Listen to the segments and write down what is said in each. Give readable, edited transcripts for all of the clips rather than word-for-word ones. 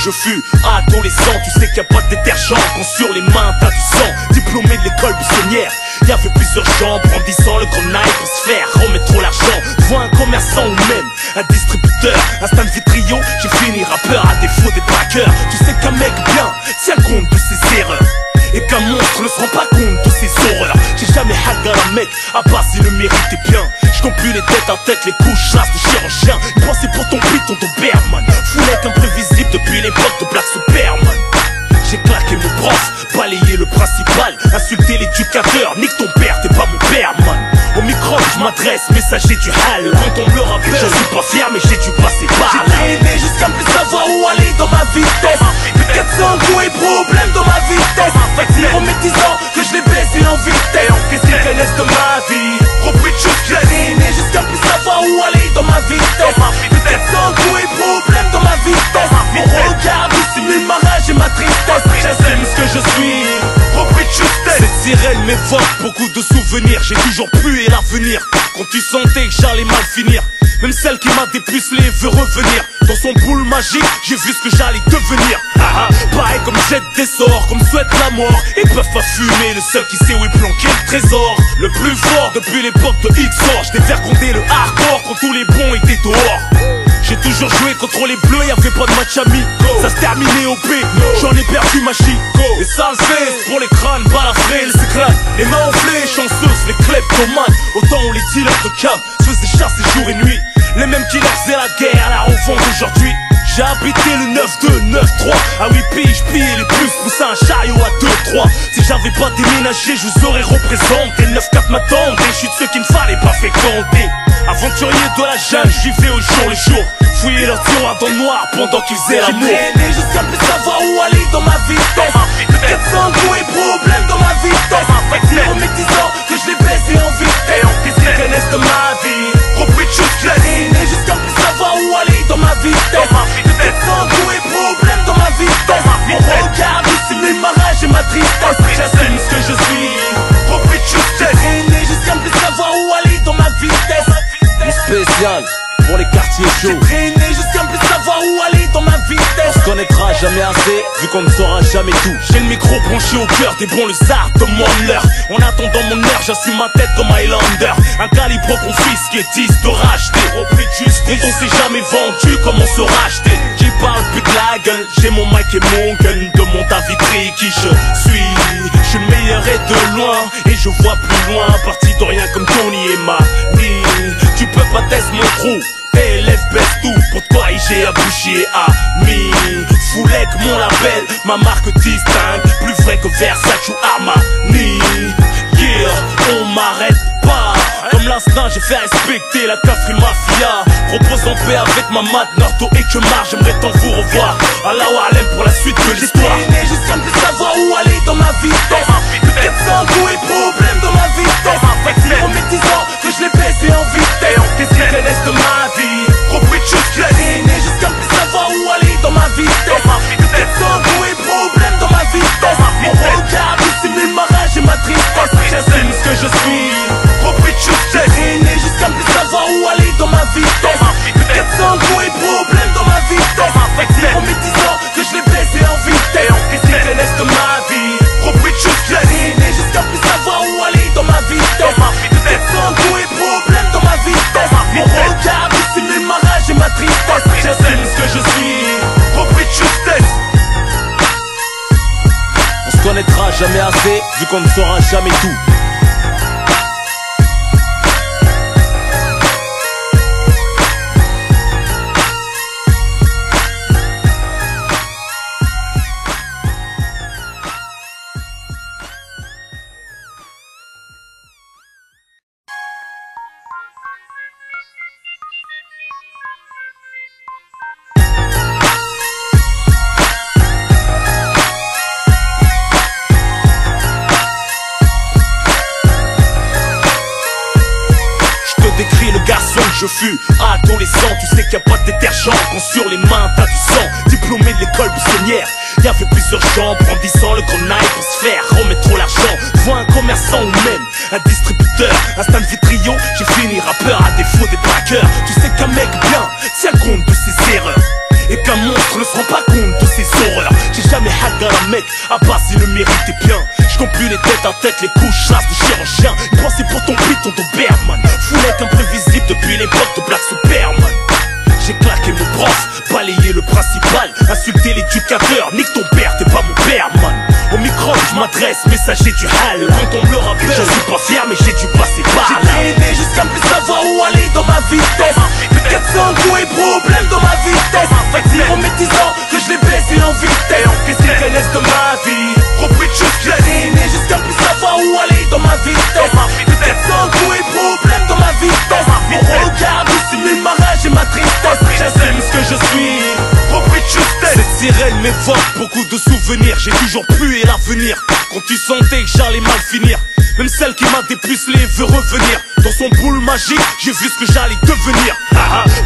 je fus adolescent. Tu sais qu'il n'y a pas de détergent quand sur les mains t'as du sang. Diplômé de l'école buissonnière, y'avait plusieurs gens brandissant le grenaille pour se faire remettre trop l'argent. Vois un commerçant ou même un distributeur, un stand Vitrio, j'ai fini rappeur à défaut des braqueurs. Tu sais qu'un mec bien tient compte de ses erreurs et qu'un monstre ne se rend pas compte de ses horreurs. J'ai jamais hagué un mec, à part s'il le méritait bien. Je compte plus les têtes à tête, les couches chasse de chirurgien. Une pensée pour ton piton, ton Doberman. Foulette imprévisible depuis l'époque de Black Superman. J'ai claqué mon prof, balayé le principal, insulté l'éducateur, nique ton père, t'es pas mon père, man. Au micro je m'adresse, messager du hal. Quand on me le rappelle, je suis pas fier mais j'ai dû passer par là. J'ai traîné jusqu'à plus savoir où aller dans ma vitesse. Plus 400 coups et problèmes dans ma vitesse. Fait que c'est remettisant que je les baisse en vitesse. Qu'est-ce qu'ils connaissent de ma vie? Repris de choses. J'ai traîné jusqu'à plus savoir où aller dans ma vitesse. Plus 400 coups et problèmes dans ma vitesse. Mon regard dissimule ma rage et ma tristesse. J'assume ce que je suis. Repris de justesse. Cette sirène m'évoque beaucoup de souvenirs. J'ai toujours pu et l'avenir. Quand tu sentais que j'allais mal finir, même celle qui m'a dépucelé veut revenir. Dans son boule magique, j'ai vu ce que j'allais devenir. Pareil comme jette des sorts, comme souhaite la mort. Ils peuvent pas fumer, le seul qui sait où est planqué le trésor. Le plus fort depuis l'époque de XOR. J't'ai fait compter le hardcore quand tous les bons étaient dehors. J'ai toujours joué contre les bleus, y'avait pas de match ami. Ça se terminait au B, j'en ai perdu ma chico. Et ça le fait, pour les crânes, balafrés, les éclats. Les mains enflées, chanceuses, les kleptomanes. Autant où les dealers de cam se faisaient chasser jour et nuit. Les mêmes qui leur faisaient la guerre, la revente aujourd'hui. J'ai habité le 9-2, 9-3. À 8 piges, pillé les puces, poussé un chariot à 2-3. Si j'avais pas déménagé, je vous aurais représenté. 9-4 m'attendait, je suis de ceux qu'il ne fallait pas fréquenter. Aventurier de la jungle, j'y vais au jour le jour. Fouiller leur tiroir dans le noir pendant qu'ils faisaient l'amour. J'ai traîné jusqu'à plus savoir où aller dans ma vitesse. Plus 400 coups et problèmes dans ma vitesse. Fait que c'est remettisant que je les baisse en vitesse. Qu'est-ce qu'ils connaissent de ma vie? Repris de choses. J'ai traîné jusqu'à plus savoir où aller dans ma vitesse. Plus 400 coups et problèmes dans ma vitesse. Mon regard dissimule ma rage et ma tristesse. J'assume ce que je suis. Repris de choses. J'ai traîné jusqu'à plus savoir où aller dans ma vitesse. Mon spécial pour les quartiers chauds. J'ai traîné jusqu'à plus savoir où aller dans ma vitesse. On se connaîtra jamais assez, vu qu'on ne saura jamais tout. J'ai le micro branché au cœur des bons lezards de mon leur. En attendant mon heure, j'assume ma tête comme Highlander. Un calibre confisqué, 10 de racheté. Repris de justice, on s'est jamais vendu, comment se racheter? J'y parle plus de la gueule, j'ai mon mic et mon gun. Demande à Vitry qui je suis. Je suis le meilleur et de loin, et je vois plus loin. Parti de rien comme Tony et Mani. Tu peux pas tester mon trou. Élève baisse tout pour te corriger à boucher ami. Foulec mon label, ma marque distingue. Plus vrai que Versace ou Armani. Yeah, on m'arrête pas. Comme l'instinct j'ai fait respecter la Cafri Mafia. Propose en paix avec ma mat Nardo et que marre. J'aimerais tant vous revoir. Allah Alem pour la suite de l'histoire. J'ai traîné jusqu'à plus savoir où aller dans ma vitesse. Plus 400 coups et problèmes dans ma vitesse. Fait que c'est remettisant que je les baisse en vitesse. Qu'est-ce qu'ils connaissent de ma vie? Repris de choses. J'ai traîné jusqu'à plus savoir où aller dans ma vitesse. Plus 400 coups et problèmes dans ma vitesse. Mon regard dissimule ma rage et ma tristesse. J'assume ce que je suis. Repris de choses. J'ai traîné jusqu'à plus savoir où aller dans ma vitesse. Plus 400 coups et problèmes dans ma vitesse. Fait que c'est remettisant que je les baisse en vitesse. Qu'est-ce qu'ils connaissent de ma vie? Repris de choses. J'ai traîné jusqu'à plus savoir où aller dans ma vitesse. Plus 400 coups et problèmes dans ma vitesse. Mon regard dissimule ma rage et ma tristesse. J'assume ce que je suis. Repris de justesse. On se connaîtra jamais assez, vu qu'on ne saura jamais tout. Décris le garçon que je fus, adolescent. Tu sais qu'il n'y a pas de détergent quand sur les mains t'as du sang. Diplômé de l'école buissonnière, y'avait plusieurs gens brandissant le grenaille pour se faire remettre trop l'argent. Vois un commerçant ou même un distributeur, un stand Vitrio, j'ai fini rappeur à défaut des braqueurs. Tu sais qu'un mec bien tient compte de ses erreurs et qu'un monstre ne se rend pas compte de ses à mec. Abbas il le méritait bien. J'compte plus les têtes à tête, les couches chasse de chirurgien. Une pensée pour ton beat, ton Doberman. Foulette imprévisible depuis l'époque de Black Superman. J'ai claqué mon prof, balayé le principal, insulté l'éducateur, nique ton père, t'es pas mon père, man. Au micro, je m'adresse, messager du hal. Quand on me le rappelle, je suis pas fier, mais j'ai dû passer par là. J'ai traîné jusqu'à plus savoir où aller dans ma vitesse. Plus de 400 coups et problèmes dans ma vitesse. Fait dire aux métisants que je l'ai baissé en vitesse. Qu'est-ce qu'ils connaissent de ma vie? Repris de choses, j'ai traîné jusqu'à plus savoir où aller dans ma vitesse. Plus de 400 coups et problèmes dans ma vitesse. Mon regard dissimule ma rage et ma tristesse. J'assume ce que je suis. Repris de justesse. Cette sirène m'évoque beaucoup de souvenirs. J'ai toujours pu et l'avenir. Quand tu sentais que j'allais mal finir, même celle qui m'a dépucelé veut revenir. Dans son boule magique, j'ai vu ce que j'allais devenir.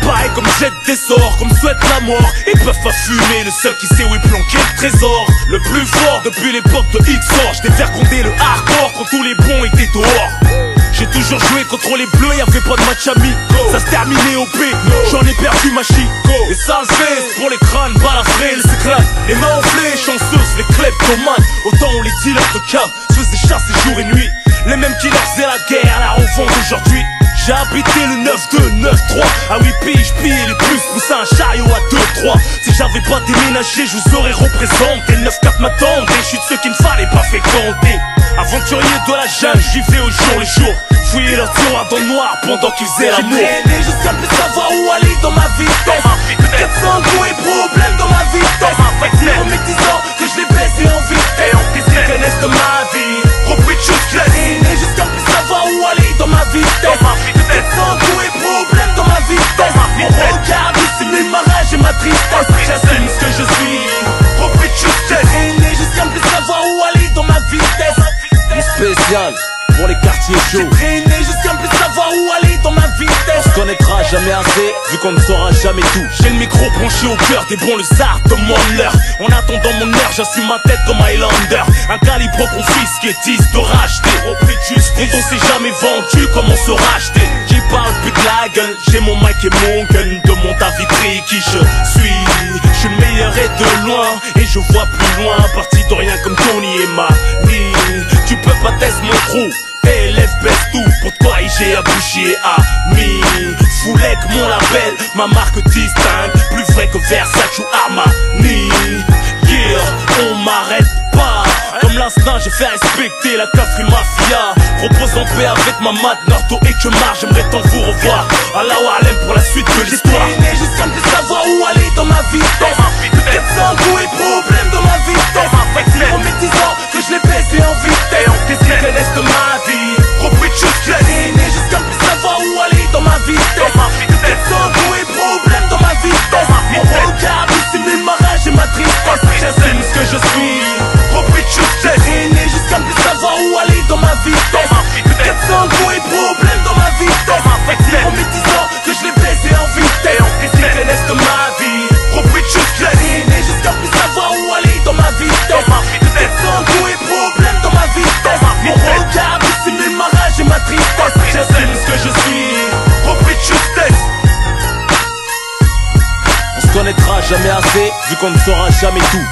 Pareil comme jette des sorts, comme souhaite la mort. Ils peuvent pas fumer, le seul qui sait où est planqué le trésor. Le plus fort depuis l'époque de XOR. J't'ai fait compter le hardcore quand tous les bons étaient dehors. J'ai toujours joué contre les bleus, y'avait pas de match amico. Ça se terminait au P, j'en ai perdu ma chico. Et ça le fait pour les crânes, balafrés, les éclats. Les mains enflées, chanceuses, les kleptomanes. Autant où les dealers de cam se faisaient chasser jour et nuit. Les mêmes qui leur faisaient la guerre, la revente aujourd'hui. J'ai habité le 9-2, 9-3. À 8 piges, pillé les plus, poussé un chariot à 2-3. Si j'avais pas déménagé, je vous aurais représenté. 9-4 m'attendait, je suis de ceux qu'il ne fallait pas fréquenter. Aventurier de la jungle, j'y vais au jour le jour. Fouiller leur tiroir dans le noir pendant qu'ils faisaient l'amour. J'ai traîné jusqu'à plus savoir où aller dans ma vitesse. Plus de 400 coups et problèmes dans ma vitesse. Fait dire aux métisants que je l'ai baissé en vitesse. Qu'est-ce qu'ils connaissent de ma vie? Repris de choses, j'ai traîné jusqu'à plus savoir où aller dans ma vitesse. Plus de 400 coups et problèmes dans ma vitesse. Mon regard dissimule ma rage et ma tristesse. J'assume ce que je suis. repris de choses, J'ai traîné jusqu'à plus savoir où aller dans ma vitesse. spécial pour les quartiers chauds. J'ai traîné jusqu'à plus savoir où aller dans ma vitesse. On se connaîtra jamais assez, vu qu'on ne saura jamais tout. J'ai le micro branché au cœur des bons lezards de mon heure. En attendant mon heure, j'assume ma tête comme Highlander. Un calibre confisqué, 10 de racheter. Au prix de justice, quand on s'est jamais vendu, comment se racheter? Qui parle plus de la gueule, j'ai mon mic et mon gun. De mon David qui je suis. Je suis le meilleur et de loin, et je vois plus loin. Parti de rien comme Tony et Mani. Tu peux pas tester mon trou. Élève baisse tout, pour toi j'ai abouché ami. Foulec mon label, ma marque distingue. Plus vrai que Versace ou Armani. Yeah, on m'arrête pas. Comme l'instinct j'ai fait respecter la Cafri Mafia. Propose en paix avec ma mat Nardo et que marre. J'aimerais tant vous revoir. Allah Alem pour la suite de l'histoire. J'ai traîné jusqu'à plus savoir où aller dans ma vitesse. Plus de 400 coups et problèmes dans ma vitesse. Fait dire aux métisants que je l'ai baissé en vitesse. Qu'est-ce qu'ils connaissent de ma vie? Repris de choses, J'ai traîné jusqu'à plus savoir où aller dans ma vitesse. Plus de 400 coups et problèmes dans ma vitesse. Mon regard dissimule ma rage et ma tristesse. J'assume ce que je suis. repris de choses, J'ai traîné jusqu'à plus savoir où aller dans ma vitesse. Plus de 400 coups et problèmes dans ma vitesse. Fait dire aux métisants que je l'ai baissé en vitesse. Qu'est-ce qu'ils connaissent de ma vie? repris de choses, J'ai traîné jusqu'à plus savoir où aller dans ma vitesse. Plus de 400 coups et problèmes dans ma vitesse. Mon regard dissimule ma rage et ma tristesse. J'assume ce que je suis. repris de justesse. On se connaîtra jamais assez, vu qu'on ne saura jamais tout.